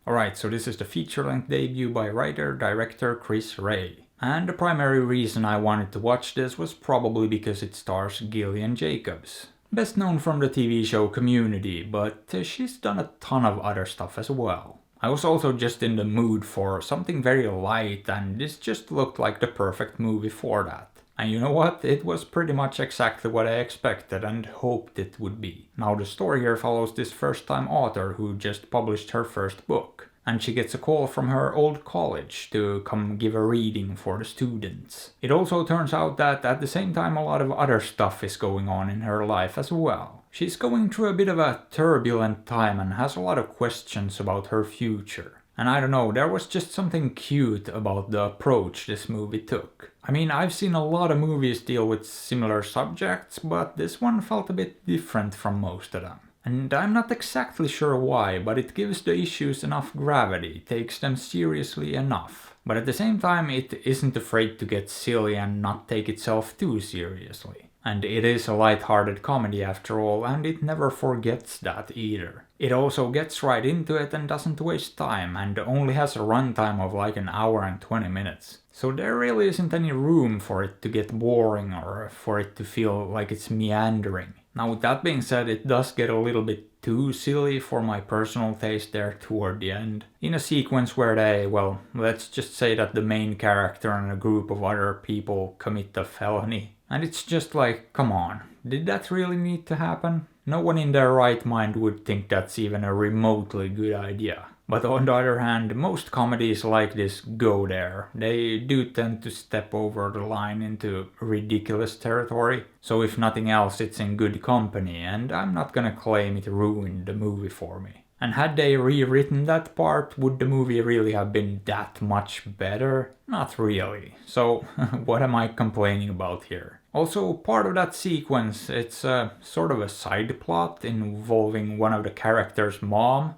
Alright, so this is the feature-length debut by writer-director Chris Ray. And the primary reason I wanted to watch this was probably because it stars Gillian Jacobs. Best known from the TV show Community, but she's done a ton of other stuff as well. I was also just in the mood for something very light, and this just looked like the perfect movie for that. And you know what? It was pretty much exactly what I expected and hoped it would be. Now the story here follows this first-time author who just published her first book. And she gets a call from her old college to come give a reading for the students. It also turns out that at the same time a lot of other stuff is going on in her life as well. She's going through a bit of a turbulent time and has a lot of questions about her future. And I don't know, there was just something cute about the approach this movie took. I mean, I've seen a lot of movies deal with similar subjects, but this one felt a bit different from most of them. And I'm not exactly sure why, but it gives the issues enough gravity, takes them seriously enough. But at the same time, it isn't afraid to get silly and not take itself too seriously. And it is a light-hearted comedy after all, and it never forgets that either. It also gets right into it and doesn't waste time, and only has a runtime of like an hour and 20 minutes. So there really isn't any room for it to get boring or for it to feel like it's meandering. Now with that being said, it does get a little bit too silly for my personal taste there toward the end. In a sequence where they, well, let's just say that the main character and a group of other people commit a felony. And it's just like, come on, did that really need to happen? No one in their right mind would think that's even a remotely good idea. But on the other hand, most comedies like this go there. They do tend to step over the line into ridiculous territory. So if nothing else, it's in good company, and I'm not gonna claim it ruined the movie for me. And had they rewritten that part, would the movie really have been that much better? Not really. So what am I complaining about here? Also, part of that sequence, it's sort of a side plot involving one of the characters' mom.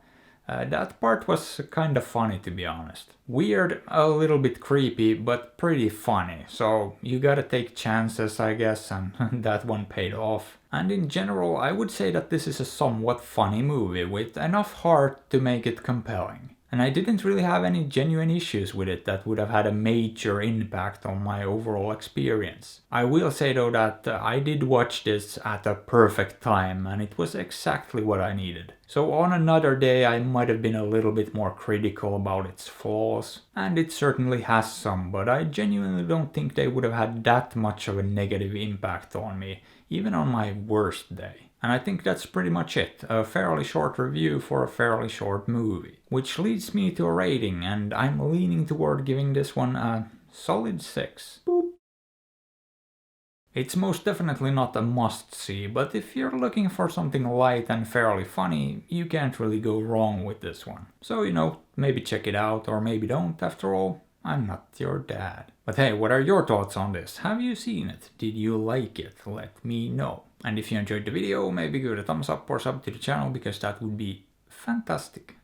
That part was kind of funny, to be honest. Weird, a little bit creepy, but pretty funny. So you gotta take chances, I guess, and that one paid off. And in general, I would say that this is a somewhat funny movie with enough heart to make it compelling. And I didn't really have any genuine issues with it that would have had a major impact on my overall experience. I will say though that I did watch this at a perfect time, and it was exactly what I needed. So on another day I might have been a little bit more critical about its flaws, and it certainly has some, but I genuinely don't think they would have had that much of a negative impact on me, even on my worst day. And I think that's pretty much it. A fairly short review for a fairly short movie. Which leads me to a rating, and I'm leaning toward giving this one a solid 6. Boop. It's most definitely not a must-see, but if you're looking for something light and fairly funny, you can't really go wrong with this one. So, you know, maybe check it out, or maybe don't, after all. I'm not your dad. But hey, what are your thoughts on this? Have you seen it? Did you like it? Let me know. And if you enjoyed the video, maybe give it a thumbs up or sub to the channel, because that would be fantastic.